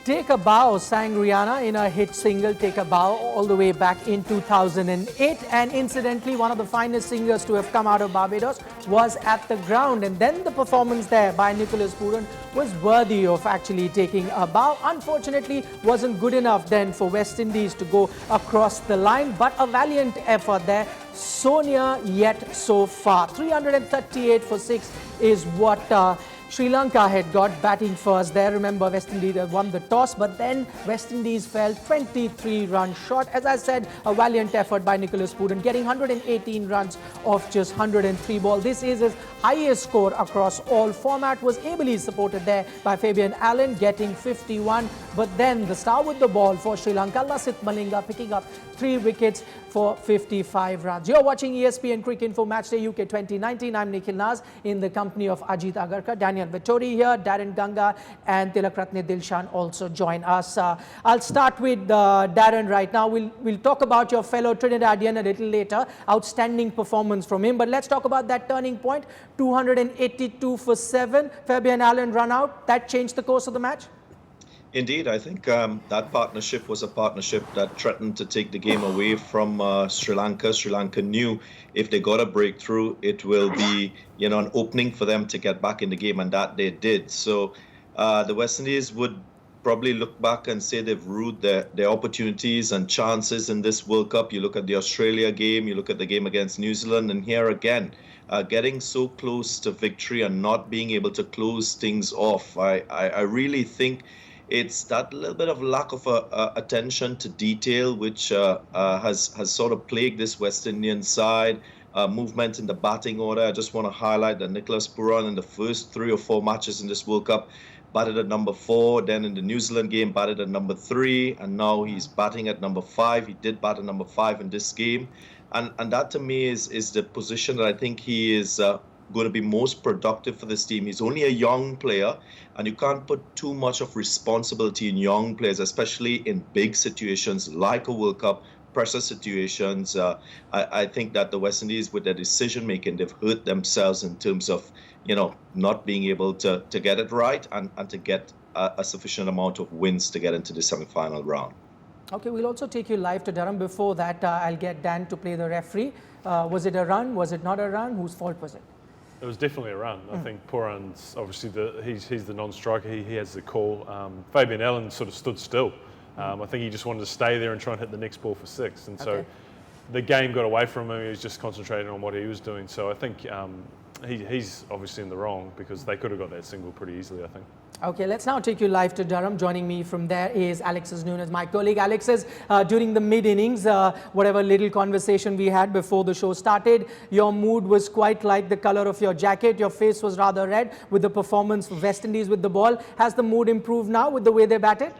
Take a Bow sang Rihanna in a hit single Take a Bow all the way back in 2008, and incidentally one of the finest singers to have come out of Barbados was at the ground, and then the performance there by Nicholas Pooran was worthy of actually taking a bow. Unfortunately wasn't good enough then for West Indies to go across the line, but a valiant effort there. So near yet so far. 338 for 6 is what Sri Lanka had got batting first there. Remember, West Indies won the toss, but then West Indies fell 23 runs short. As I said, a valiant effort by Nicholas Pooran, getting 118 runs off just 103 balls. This is his highest score across all format. Was ably supported there by Fabian Allen, getting 51. But then the star with the ball for Sri Lanka, Lasith Malinga, picking up 3 wickets for 55 runs. You're watching ESPN Cricinfo Matchday UK 2019. I'm Nikhil Naz in the company of Ajit Agarkar, Daniel Vettori here, Daren Ganga and Tilakratne Dilshan also join us. I'll start with Daren right now. We'll talk about your fellow Trinidadian a little later. Outstanding performance from him. But let's talk about that turning point. 282 for 7. Fabian Allen run out. That changed the course of the match? Indeed, I think that partnership was a partnership that threatened to take the game away from Sri Lanka. Sri Lanka knew if they got a breakthrough, it will be, an opening for them to get back in the game, and that they did. So the West Indies would probably look back and say they've rued their opportunities and chances in this World Cup. You look at the Australia game, you look at the game against New Zealand, and here again, getting so close to victory and not being able to close things off. I really think it's that little bit of lack of attention to detail which has sort of plagued this West Indian side. Movement in the batting order. I just want to highlight that Nicholas Pooran in the first 3 or 4 matches in this World Cup batted at number 4, then in the New Zealand game batted at number 3, and now he's batting at number 5. He did bat at number 5 in this game, and that to me is the position that I think he is going to be most productive for this team. He's only a young player, and you can't put too much of responsibility in young players, especially in big situations like a World Cup, pressure situations. I think that the West Indies, with their decision making, they've hurt themselves in terms of, not being able to get it right and to get a sufficient amount of wins to get into the semi-final round. Okay, we'll also take you live to Durham. Before that, I'll get Dan to play the referee. Was it a run? Was it not a run? Whose fault was it? It was definitely a run. I think Pooran's obviously he's the non-striker. He has the call. Fabian Allen sort of stood still. I think he just wanted to stay there and try and hit the next ball for 6. And so the game got away from him. He was just concentrating on what he was doing. So I think he's obviously in the wrong, because they could have got that single pretty easily, I think. Okay, let's now take you live to Durham. Joining me from there is Alexis Nunes, my colleague. Alexis, during the mid-innings, whatever little conversation we had before the show started, your mood was quite like the color of your jacket. Your face was rather red with the performance of West Indies with the ball. Has the mood improved now with the way they batted?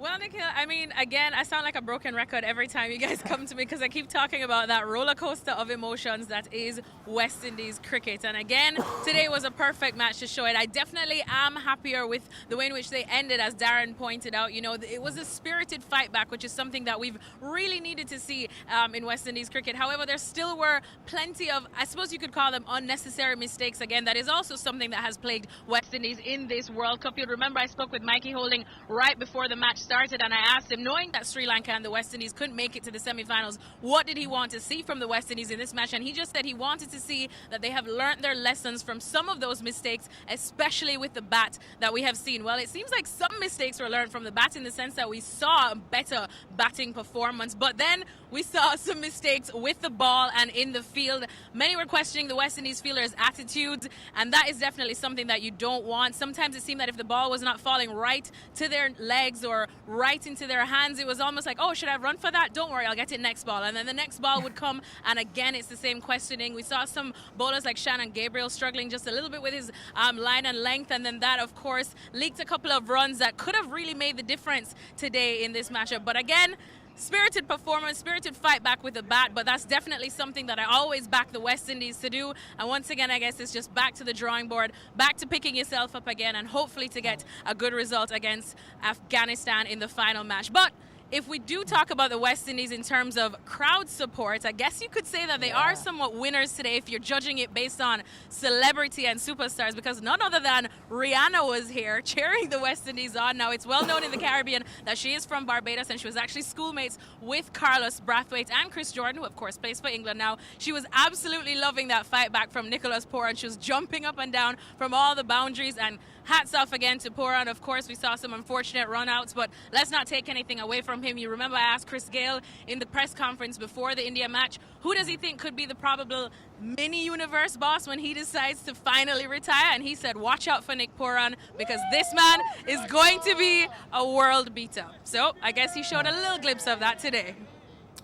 Well, Nikhil, I mean, again, I sound like a broken record every time you guys come to me, because I keep talking about that roller coaster of emotions that is West Indies cricket. And again, today was a perfect match to show it. I definitely am happier with the way in which they ended, as Darren pointed out. It was a spirited fight back, which is something that we've really needed to see in West Indies cricket. However, there still were plenty of, I suppose you could call them unnecessary mistakes. Again, that is also something that has plagued West Indies in this World Cup. You'll remember I spoke with Mikey Holding right before the match started, and I asked him, knowing that Sri Lanka and the West Indies couldn't make it to the semi-finals, what did he want to see from the West Indies in this match? And he just said he wanted to see that they have learnt their lessons from some of those mistakes, especially with the bat that we have seen. Well, it seems like some mistakes were learned from the bat, in the sense that we saw a better batting performance, but then we saw some mistakes with the ball and in the field. Many were questioning the West Indies fielders' attitudes, and that is definitely something that you don't want. Sometimes it seemed that if the ball was not falling right to their legs or right into their hands, it was almost like, oh, should I run for that? Don't worry, I'll get it next ball. And then the next ball would come, and again, it's the same questioning. We saw some bowlers like Shannon Gabriel struggling just a little bit with his line and length, and then that, of course, leaked a couple of runs that could have really made the difference today in this matchup. But again, spirited performance, spirited fight back with the bat, but that's definitely something that I always back the West Indies to do. And once again, I guess it's just back to the drawing board, back to picking yourself up again, and hopefully to get a good result against Afghanistan in the final match. But if we do talk about the West Indies in terms of crowd support, I guess you could say that they are somewhat winners today if you're judging it based on celebrity and superstars, because none other than Rihanna was here cheering the West Indies on. Now, it's well known in the Caribbean that she is from Barbados, and she was actually schoolmates with Carlos Brathwaite and Chris Jordan, who of course plays for England now. She was absolutely loving that fight back from Nicholas Pooran. She was jumping up and down from all the boundaries, and hats off again to Pooran. Of course, we saw some unfortunate run-outs, but let's not take anything away from him. You remember I asked Chris Gale in the press conference before the India match, who does he think could be the probable mini-universe boss when he decides to finally retire? And he said, watch out for Nick Pooran, because this man is going to be a world beater. So I guess he showed a little glimpse of that today.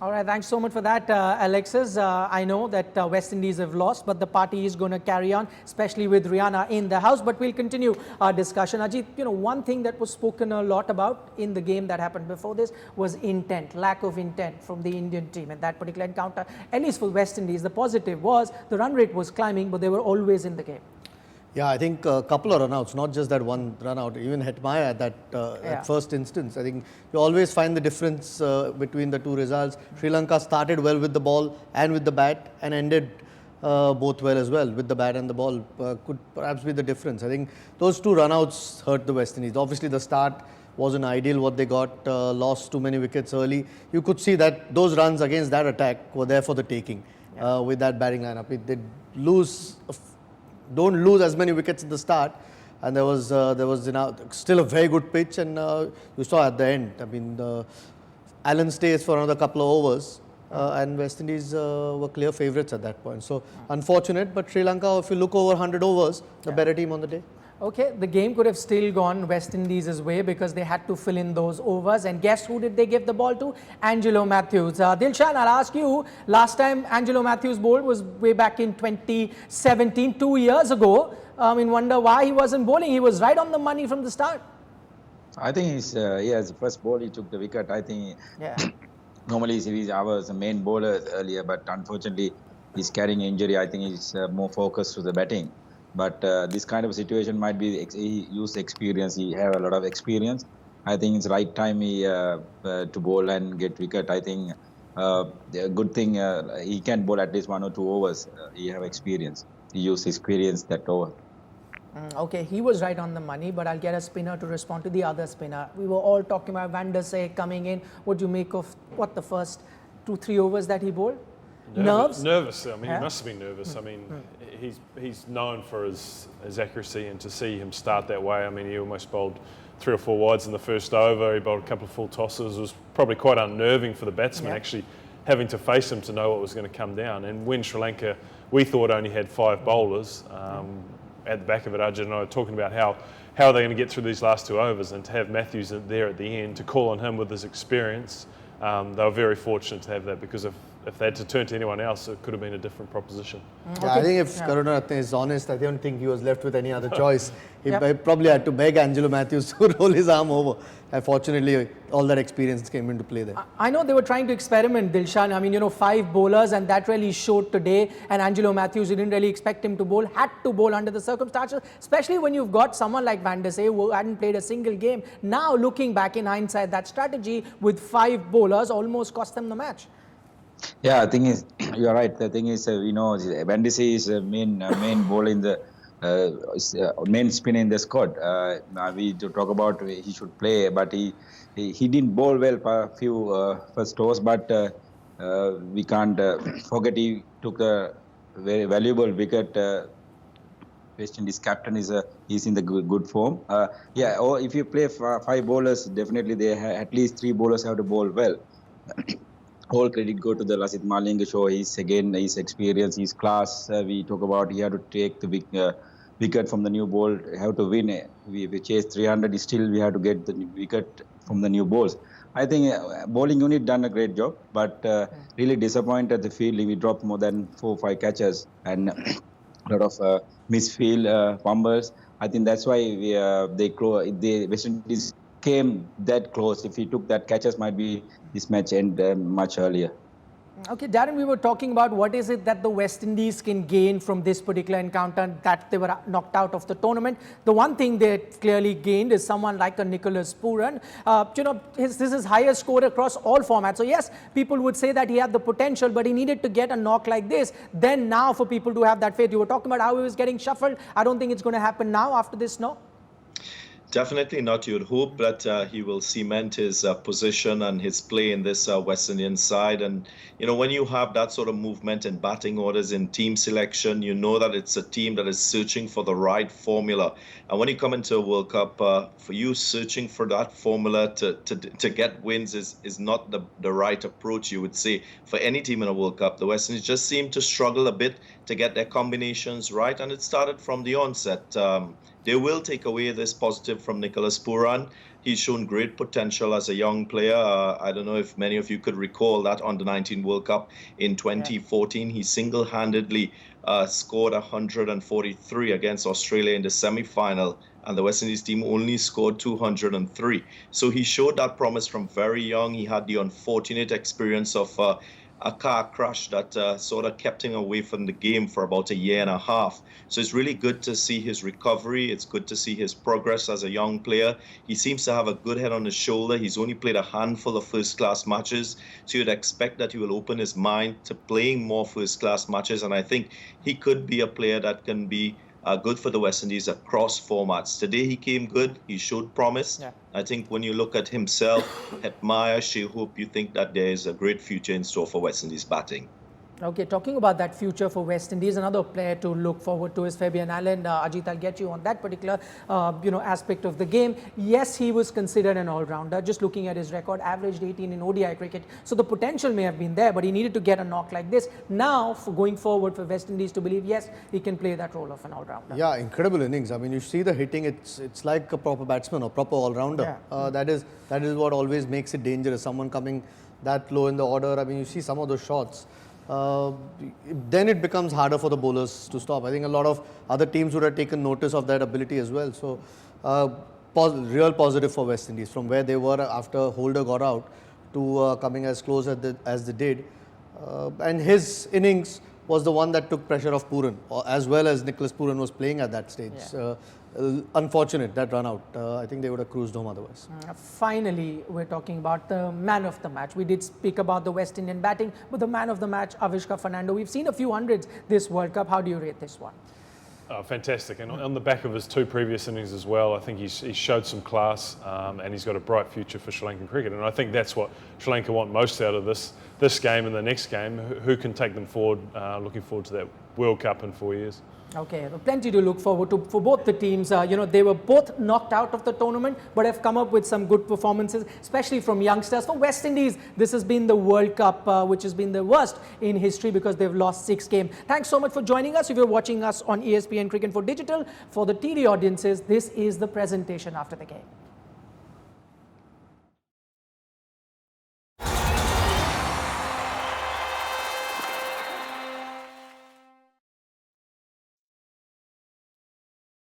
All right, thanks so much for that, Alexis. I know that West Indies have lost, but the party is going to carry on, especially with Rihanna in the house. But we'll continue our discussion. Ajit, one thing that was spoken a lot about in the game that happened before this was intent, lack of intent from the Indian team in that particular encounter. At least for West Indies, the positive was the run rate was climbing, but they were always in the game. Yeah, I think a couple of runouts, not just that one runout, even Hetmaya at that first instance. I think you always find the difference between the two results. Sri Lanka started well with the ball and with the bat and ended both well as well with the bat and the ball. Could perhaps be the difference. I think those two runouts hurt the West Indies. Obviously, the start wasn't ideal what they got, lost too many wickets early. You could see that those runs against that attack were there for the taking with that batting lineup. They don't lose as many wickets at the start, and there was still a very good pitch, and you saw at the end. I mean, Allen stays for another couple of overs, and West Indies were clear favourites at that point. So unfortunate, but Sri Lanka, if you look over 100 overs, the better team on the day. Okay, the game could have still gone West Indies' way because they had to fill in those overs. And guess who did they give the ball to? Angelo Matthews. Dilshan, I'll ask you, last time Angelo Matthews bowled was way back in 2017, 2 years ago. Wonder why he wasn't bowling. He was right on the money from the start. I think he's, as the first ball he took the wicket. I think normally he's our main bowler earlier, but unfortunately he's carrying injury. I think he's more focused to the batting. But this kind of situation might be, he used experience, he have a lot of experience. I think it's right time to bowl and get wicket. I think the good thing, he can bowl at least 1 or 2 overs. He have experience. He used experience that over. Okay, he was right on the money, but I'll get a spinner to respond to the other spinner. We were all talking about Vandersay coming in. What do you make of the first 2-3 overs that he bowled? Nerves? Nervous. I mean, he must have been nervous. I mean, he's known for his accuracy, and to see him start that way, I mean, he almost bowled 3 or 4 wides in the first over. He bowled a couple of full tosses. It was probably quite unnerving for the batsman actually having to face him to know what was going to come down. And when Sri Lanka, we thought, only had 5 bowlers, at the back of it, Ajit and I were talking about how are they going to get through these last 2 overs, and to have Matthews there at the end, to call on him with his experience, they were very fortunate to have that, because if they had to turn to anyone else, it could have been a different proposition. Yeah, I think if Karunaratne is honest, I don't think he was left with any other choice. He probably had to beg Angelo Matthews to roll his arm over. And fortunately, all that experience came into play there. I know they were trying to experiment, Dilshan. I mean, 5 bowlers, and that really showed today. And Angelo Matthews, you didn't really expect him to bowl, had to bowl under the circumstances, especially when you've got someone like Vandersay who hadn't played a single game. Now, looking back in hindsight, that strategy with 5 bowlers almost cost them the match. Yeah, the thing is, you're right. The thing is, Vandersay is main bowler in the main spinner in the squad. We to talk about he should play, but he didn't bowl well for a few first overs. But we can't forget he took a very valuable wicket. West Indies captain is in the good form. Or if you play 5 bowlers, definitely at least 3 bowlers have to bowl well. All credit go to the LASITH Malinga show. His experience, his class. We talk about he had to take the wicket from the new ball. Have to win. We chased 300. Still, we have to get the wicket from the new balls. I think bowling unit done a great job, but really disappointed the fielding. We dropped more than 4 or 5 catches and a lot of misfield fumbles. I think that's why the West Indies came that close. If he took that catches, might be this match end much earlier. Okay, Darren, we were talking about what is it that the West Indies can gain from this particular encounter that they were knocked out of the tournament. The one thing they clearly gained is someone like a Nicholas Pooran. This is his highest score across all formats. So yes, people would say that he had the potential, but he needed to get a knock like this. Then now for people to have that faith, you were talking about how he was getting shuffled. I don't think it's going to happen now after this, no? Definitely not. You'd hope that he will cement his position and his play in this West Indian side. And, when you have that sort of movement in batting orders in team selection, you know that it's a team that is searching for the right formula. And when you come into a World Cup, for you searching for that formula to get wins is not the right approach, you would say, for any team in a World Cup. The West Indies just seem to struggle a bit to get their combinations right. And it started from the onset. They will take away this positive from Nicholas Pooran. He's shown great potential as a young player. I don't know if many of you could recall that Under-19 World Cup in 2014. He single-handedly scored 143 against Australia in the semi-final, and the West Indies team only scored 203. So he showed that promise from very young. He had the unfortunate experience of a car crash that sort of kept him away from the game for about a year and a half. So it's really good to see his recovery. It's good to see his progress as a young player. He seems to have a good head on his shoulder. He's only played a handful of first-class matches, so you'd expect that he will open his mind to playing more first-class matches. And I think he could be a player that can be good for the West Indies across formats. Today he came good. He showed promise. Yeah. I think when you look at himself, admire Shea Hope, you think that there is a great future in store for West Indies batting. Okay, talking about that future for West Indies, another player to look forward to is Fabian Allen. Ajit, I'll get you on that particular aspect of the game. Yes, he was considered an all-rounder. Just looking at his record, averaged 18 in ODI cricket. So the potential may have been there, but he needed to get a knock like this. Now, for going forward for West Indies to believe, yes, he can play that role of an all-rounder. Yeah, incredible innings. I mean, you see the hitting, it's like a proper batsman or proper all-rounder. Yeah. That is what always makes it dangerous. Someone coming that low in the order. I mean, you see some of those shots. Then it becomes harder for the bowlers to stop. I think a lot of other teams would have taken notice of that ability as well. So, real positive for West Indies from where they were after Holder got out to coming as close as they did. And his innings was the one that took pressure off Pooran, as well as Nicholas Pooran was playing at that stage. Yeah. Unfortunate that run out. I think they would have cruised home otherwise. Finally, we're talking about the man of the match. We did speak about the West Indian batting, but the man of the match, Avishka Fernando. We've seen a few hundreds this World Cup. How do you rate this one? Fantastic, and on the back of his two previous innings as well, I think he's showed some class, and he's got a bright future for Sri Lankan cricket. And I think that's what Sri Lanka want most out of this game and the next game. Who can take them forward? Looking forward to that World Cup in 4 years. Okay, plenty to look forward to for both the teams. They were both knocked out of the tournament, but have come up with some good performances, especially from youngsters. For West Indies, this has been the World Cup, which has been the worst in history because they've lost 6 games. Thanks so much for joining us. If you're watching us on ESPN Cricinfo Digital, for the TV audiences, this is the presentation after the game.